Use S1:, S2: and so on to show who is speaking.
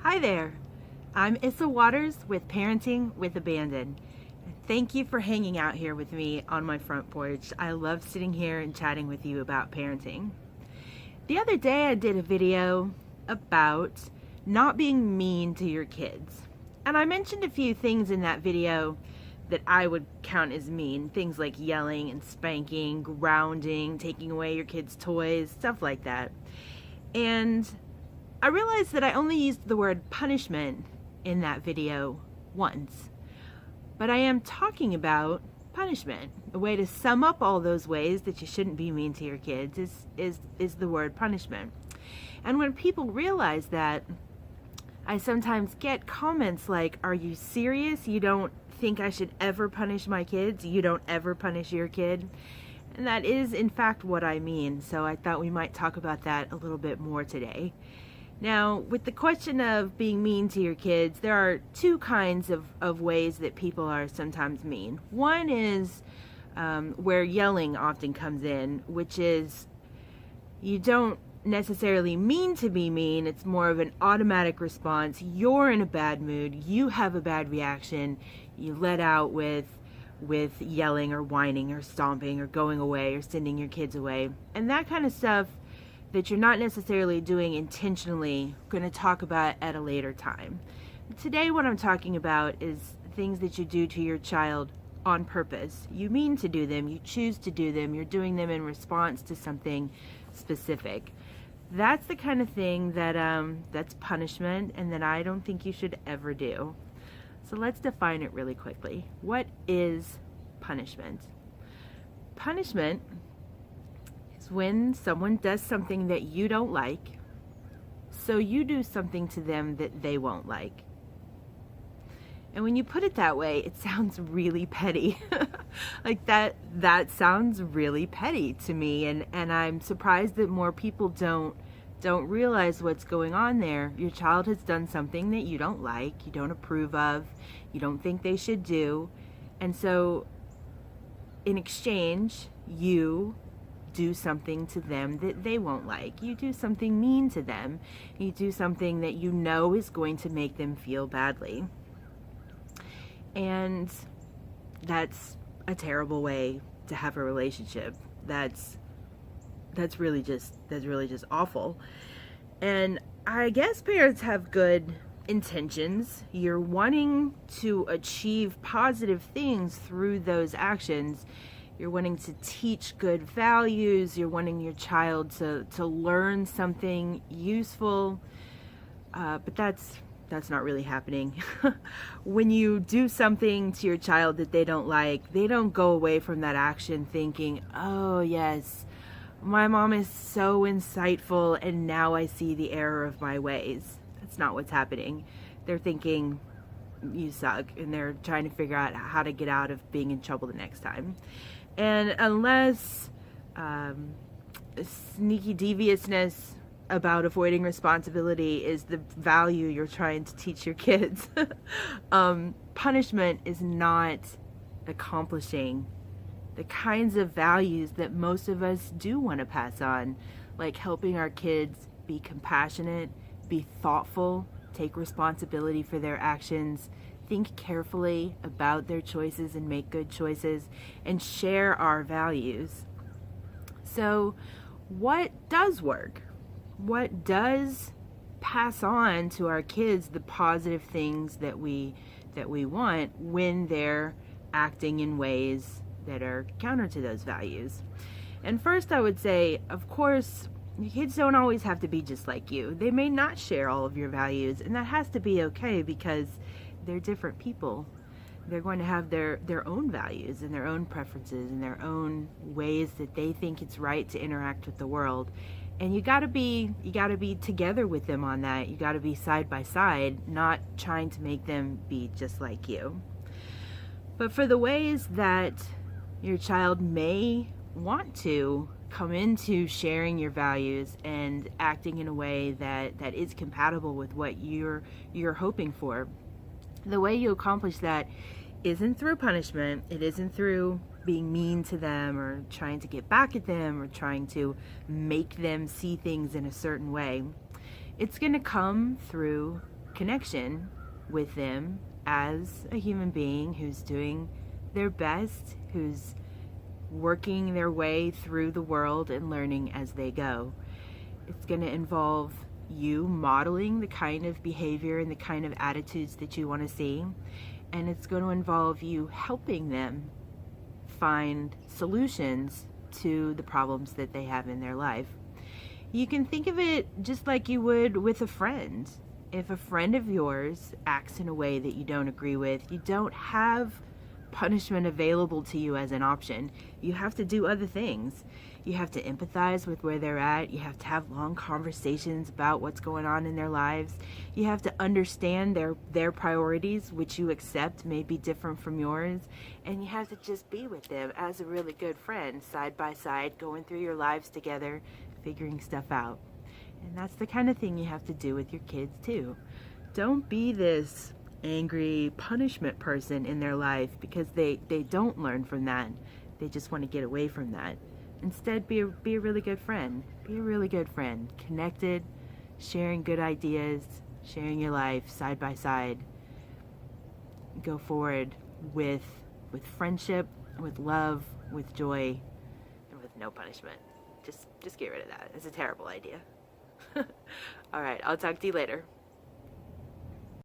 S1: Hi there, I'm Issa Waters with Parenting with Abandon. Thank you for hanging out here with me on my front porch. I love sitting here and chatting with you about parenting. The other day I did a video about not being mean to your kids. And I mentioned a few things in that video that I would count as mean. Things like yelling and spanking, grounding, taking away your kids' toys, stuff like that. And I realized that I only used the word punishment in that video once. But I am talking about punishment. A way to sum up all those ways that you shouldn't be mean to your kids is the word punishment. And when people realize that, I sometimes get comments like, "Are you serious? You don't think I should ever punish my kids? You don't ever punish your kid?" And that is in fact what I mean. So I thought we might talk about that a little bit more today. Now, with the question of being mean to your kids, there are two kinds of ways that people are sometimes mean. One is where yelling often comes in, which is you don't necessarily mean to be mean. It's more of an automatic response. You're in a bad mood. You have a bad reaction. You let out with yelling or whining or stomping or going away or sending your kids away. And that kind of stuff that you're not necessarily doing intentionally, I'm going to talk about at a later time. Today what I'm talking about is things that you do to your child on purpose. You mean to do them, you choose to do them, you're doing them in response to something specific. That's the kind of thing that that's punishment and that I don't think you should ever do. So let's define it really quickly. What is punishment? Punishment is when someone does something that you don't like, so you do something to them that they won't like. And when you put it that way, it sounds really petty. Like that sounds really petty to me, and I'm surprised that more people don't realize what's going on there. Your child has done something that you don't like, you don't approve of, you don't think they should do, and so in exchange, you do something to them that they won't like. You do something mean to them. You do something that you know is going to make them feel badly. And that's a terrible way to have a relationship. That's really just awful. And I guess parents have good intentions. You're wanting to achieve positive things through those actions. You're wanting to teach good values. You're wanting your child to learn something useful. But that's not really happening. When you do something to your child that they don't like, they don't go away from that action thinking, "Oh yes, my mom is so insightful and now I see the error of my ways." That's not what's happening. They're thinking, "You suck," and they're trying to figure out how to get out of being in trouble the next time. And unless sneaky deviousness about avoiding responsibility is the value you're trying to teach your kids, punishment is not accomplishing the kinds of values that most of us do want to pass on, like helping our kids be compassionate, be thoughtful, take responsibility for their actions, think carefully about their choices and make good choices, and share our values. So what does work? What does pass on to our kids the positive things that we want when they're acting in ways that are counter to those values? And first I would say, of course, your kids don't always have to be just like you. They may not share all of your values, and that has to be okay because they're different people. They're going to have their own values and their own preferences and their own ways that they think it's right to interact with the world. And you gotta be together with them on that. You gotta be side by side, not trying to make them be just like you. But for the ways that your child may want to come into sharing your values and acting in a way that is compatible with what you're hoping for, the way you accomplish that isn't through punishment. It isn't through being mean to them or trying to get back at them or trying to make them see things in a certain way. It's going to come through connection with them as a human being who's doing their best, who's working their way through the world and learning as they go. It's going to involve you modeling the kind of behavior and the kind of attitudes that you want to see, and it's going to involve you helping them find solutions to the problems that they have in their life. You can think of it just like you would with a friend. If a friend of yours acts in a way that you don't agree with, you don't have punishment available to you as an option. You have to do other things. You have to empathize with where they're at. You have to have long conversations about what's going on in their lives. You have to understand their priorities, which you accept may be different from yours. And you have to just be with them as a really good friend, side by side, going through your lives together, figuring stuff out. And that's the kind of thing you have to do with your kids too. Don't be this angry punishment person in their life, because they don't learn from that. They just want to get away from that. Instead, be a really good friend. Be a really good friend. Connected, sharing good ideas, sharing your life side by side. Go forward with friendship, with love, with joy, and with no punishment. Just get rid of that. It's a terrible idea. All right, I'll talk to you later.